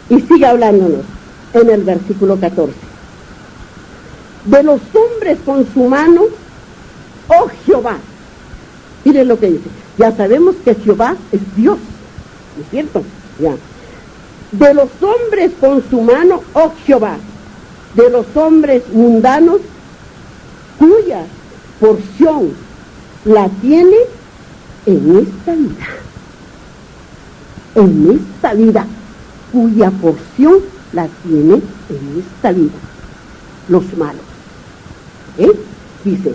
Y sigue hablándonos en el versículo 14. De los hombres con su mano, oh Jehová. Miren lo que dice. Ya sabemos que Jehová es Dios, ¿no es cierto? Ya. De los hombres con su mano, oh Jehová. De los hombres mundanos, cuya porción la tiene en esta vida. En esta vida, cuya porción la tiene en esta vida. Los malos. Dice,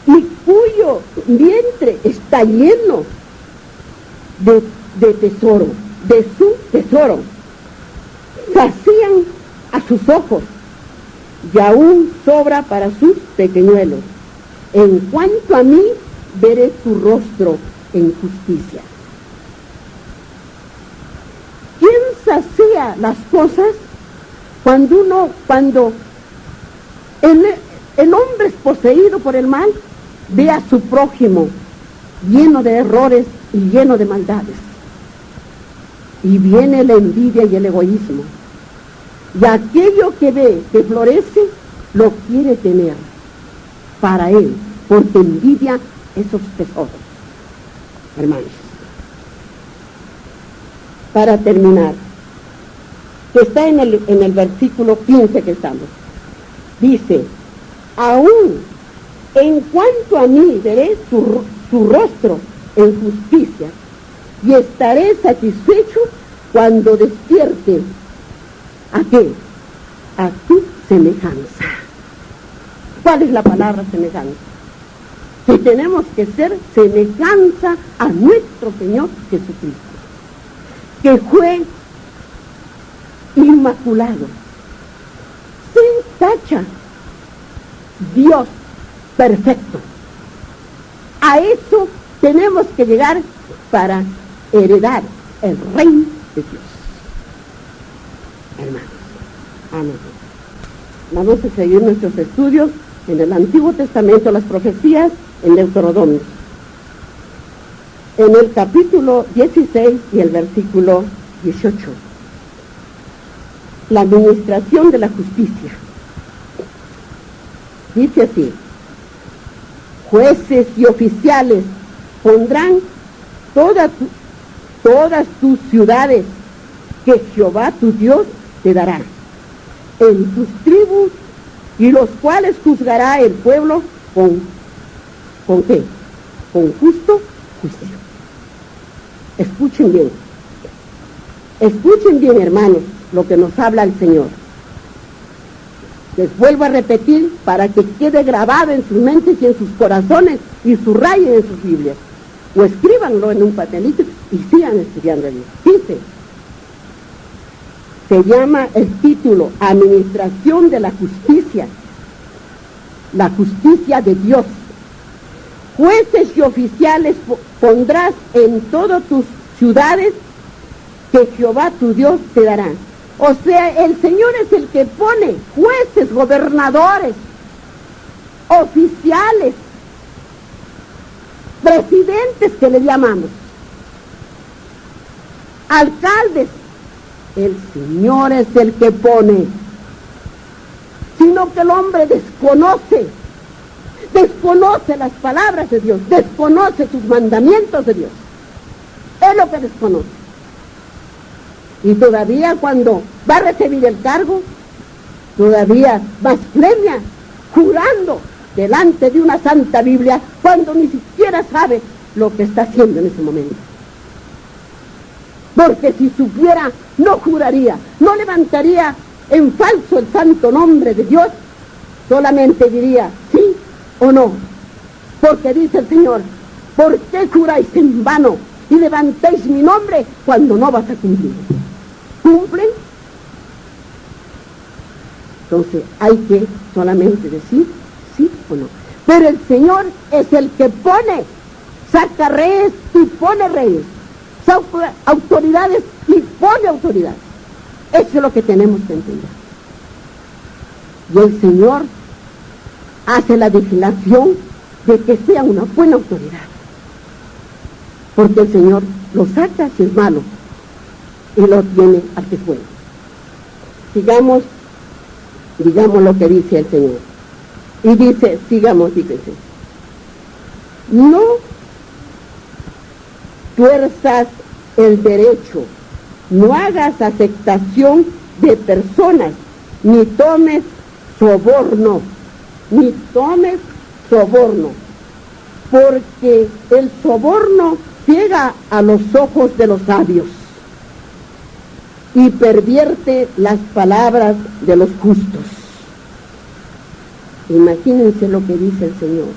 y cuyo vientre está lleno de tesoro, de su tesoro. Sacían a sus ojos y aún sobra para sus pequeñuelos. En cuanto a mí, veré tu rostro en justicia. ¿Quién sacía las cosas? Cuando el hombre es poseído por el mal, ve a su prójimo lleno de errores y lleno de maldades. Y viene la envidia y el egoísmo. Y aquello que ve que florece, lo quiere tener para él, porque envidia esos tesoros. Hermanos, para terminar, que está en el versículo 15 que estamos, dice, aún en cuanto a mí veré su rostro en justicia y estaré satisfecho cuando despierte ¿a qué? A tu semejanza. ¿Cuál es la palabra semejanza? Que tenemos que ser semejanza a nuestro Señor Jesucristo, que fue inmaculado, sin tacha, Dios perfecto. A eso tenemos que llegar para heredar el reino de Dios. Hermanos, amén. Vamos a seguir nuestros estudios en el Antiguo Testamento, las profecías en Deuteronomio, en el capítulo 16 y el versículo 18. La administración de la justicia. Dice así: jueces y oficiales pondrán todas tus ciudades que Jehová tu Dios te dará en tus tribus, y los cuales juzgará el pueblo ¿con qué? Con justo juicio. Escuchen bien, hermanos, lo que nos habla el Señor. Les vuelvo a repetir para que quede grabado en sus mentes y en sus corazones, y subrayen en sus Biblias, o escríbanlo en un papelito y sigan estudiando allí. Dice, se llama el título Administración de la Justicia, la justicia de Dios. Jueces y oficiales pondrás en todas tus ciudades que Jehová tu Dios te dará. O sea, el Señor es el que pone jueces, gobernadores, oficiales, presidentes que le llamamos, alcaldes. El Señor es el que pone, sino que el hombre desconoce las palabras de Dios, desconoce sus mandamientos de Dios. Es lo que desconoce. Y todavía cuando va a recibir el cargo, todavía blasfemia, jurando delante de una santa Biblia, cuando ni siquiera sabe lo que está haciendo en ese momento. Porque si supiera, no juraría, no levantaría en falso el santo nombre de Dios, solamente diría sí o no. Porque dice el Señor, ¿por qué juráis en vano y levantáis mi nombre cuando no vas a cumplir? ¿Cumplen? Entonces hay que solamente decir sí o no. Pero el Señor es el que pone, saca reyes y pone reyes, saca autoridades y pone autoridades. Eso es lo que tenemos que entender. Y el Señor hace la vigilación de que sea una buena autoridad, porque el Señor lo saca si es malo y lo tiene al que es bueno. sigamos lo que dice el Señor. Y dice, sigamos, fíjense. No tuerzas el derecho, no hagas aceptación de personas, ni tomes soborno, porque el soborno ciega a los ojos de los sabios y pervierte las palabras de los justos. Imagínense lo que dice el Señor.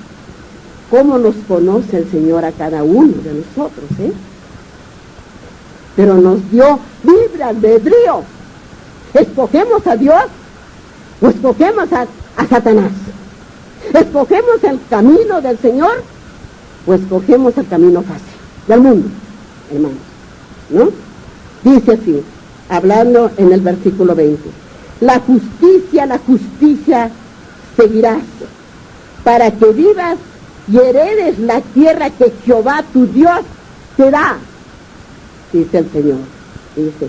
¿Cómo nos conoce el Señor a cada uno de nosotros, Pero nos dio libre albedrío. ¿Escogemos a Dios o escogemos a Satanás? ¿Escogemos el camino del Señor o escogemos el camino fácil del mundo, hermanos? ¿No? Dice así, hablando en el versículo 20. La justicia seguirás, para que vivas y heredes la tierra que Jehová tu Dios te da, dice el Señor. Dice,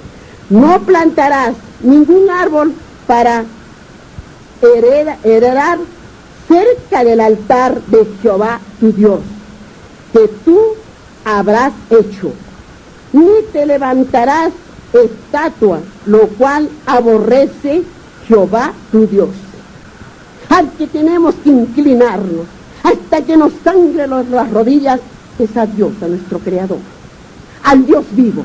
no plantarás ningún árbol para heredar cerca del altar de Jehová tu Dios, que tú habrás hecho, ni te levantarás estatua, lo cual aborrece Jehová tu Dios. Al que tenemos que inclinarnos hasta que nos sangre las rodillas es a Dios, a nuestro Creador, al Dios vivo.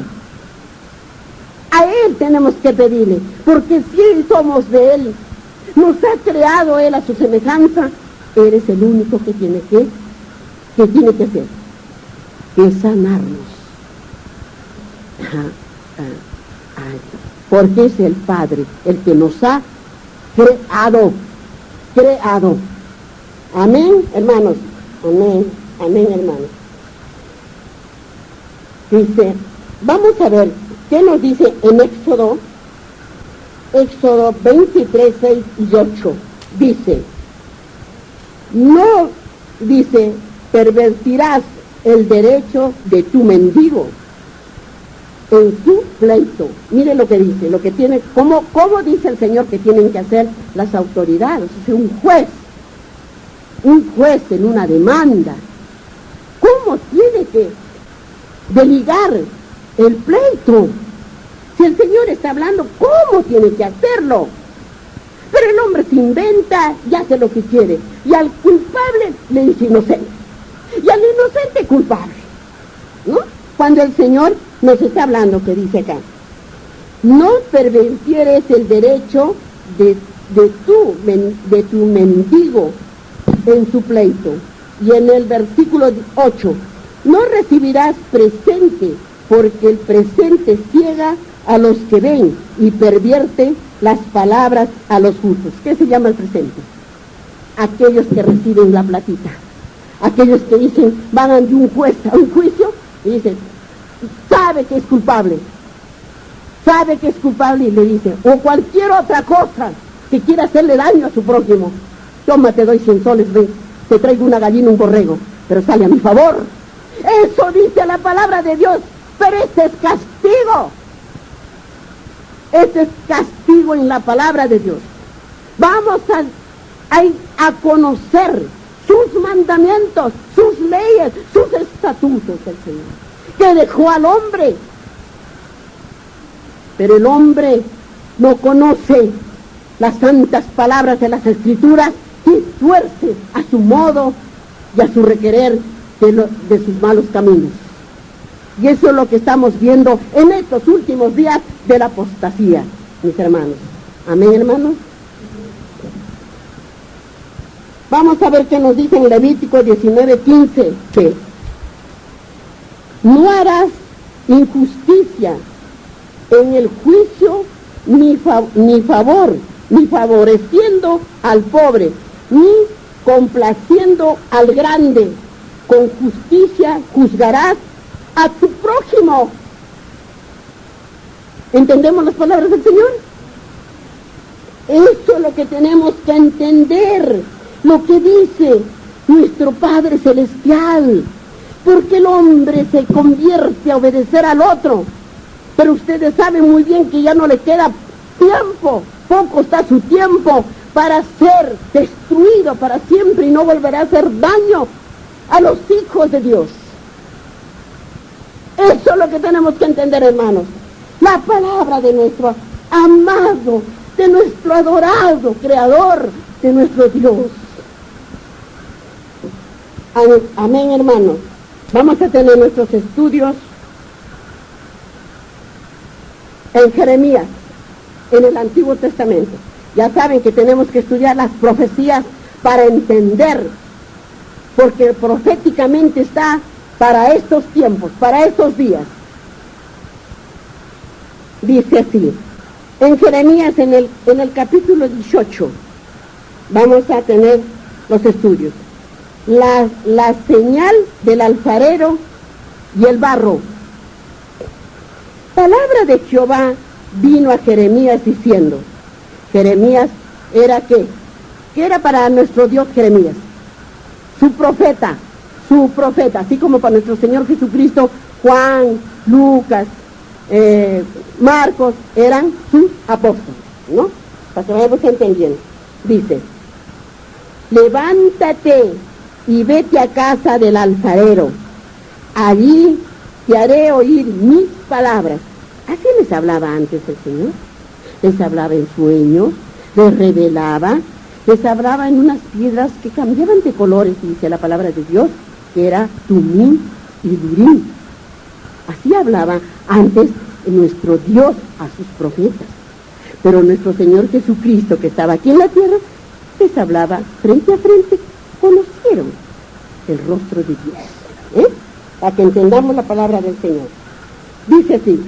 A Él tenemos que pedirle, porque si somos de Él, nos ha creado Él a su semejanza. Él es el único que tiene que hacer, que sanarnos. Porque es el Padre el que nos ha creado. Amén, hermanos. Amén, hermanos. Dice, vamos a ver qué nos dice en Éxodo 23, 6 y 8. Dice, no, dice, pervertirás el derecho de tu mendigo en su pleito. Mire lo que dice, lo que tiene, cómo dice el Señor que tienen que hacer las autoridades, o sea, un juez en una demanda. ¿Cómo tiene que deligar el pleito? Si el Señor está hablando, ¿cómo tiene que hacerlo? Pero el hombre se inventa y hace lo que quiere, y al culpable le dice inocente, y al inocente culpable, ¿no? Cuando el Señor nos está hablando, que dice acá, no pervirtieres el derecho de tu mendigo en su pleito. Y en el versículo 8, no recibirás presente, porque el presente ciega a los que ven y pervierte las palabras a los justos. ¿Qué se llama el presente? Aquellos que reciben la platita, aquellos que dicen, van ante un juez a un juicio y dicen, sabe que es culpable y le dice, o cualquier otra cosa que quiera hacerle daño a su prójimo, toma, te doy 100 soles, ven, te traigo una gallina, un borrego, pero sale a mi favor. Eso dice la palabra de Dios, pero este es castigo. Este es castigo en la palabra de Dios. Vamos a conocer sus mandamientos, sus leyes, sus estatutos del Señor, que dejó al hombre. Pero el hombre no conoce las santas palabras de las Escrituras y tuerce a su modo y a su requerer de sus malos caminos. Y eso es lo que estamos viendo en estos últimos días de la apostasía, mis hermanos. Amén, hermanos. Vamos a ver qué nos dice en Levítico 19:15, que no harás injusticia en el juicio, ni favoreciendo al pobre, ni complaciendo al grande. Con justicia juzgarás a tu prójimo. ¿Entendemos las palabras del Señor? Eso es lo que tenemos que entender, lo que dice nuestro Padre Celestial, porque el hombre se convierte a obedecer al otro, pero ustedes saben muy bien que ya no le queda tiempo, poco está su tiempo para ser destruido para siempre y no volverá a hacer daño a los hijos de Dios. Eso es lo que tenemos que entender, hermanos. La palabra de nuestro amado, de nuestro adorado Creador, de nuestro Dios. Amén, hermanos. Vamos a tener nuestros estudios en Jeremías, en el Antiguo Testamento. Ya saben que tenemos que estudiar las profecías para entender, porque proféticamente está para estos tiempos, para estos días. Dice así, en Jeremías, en el capítulo 18, vamos a tener los estudios. La señal del alfarero y el barro. Palabra de Jehová vino a Jeremías diciendo, Jeremías era ¿qué? ¿Qué era para nuestro Dios Jeremías? Su profeta, así como para nuestro Señor Jesucristo, Juan, Lucas, Marcos, eran sus apóstoles, ¿no? Para que vayamos entendiendo. Dice, levántate y vete a casa del alfarero, allí te haré oír mis palabras. Así les hablaba antes el Señor. Les hablaba en sueños, les revelaba, les hablaba en unas piedras que cambiaban de colores, dice la palabra de Dios, que era Tumim y Durim. Así hablaba antes nuestro Dios a sus profetas. Pero nuestro Señor Jesucristo, que estaba aquí en la tierra, les hablaba frente a frente, conocieron el rostro de Dios. Para que entendamos la palabra del Señor. Dice así,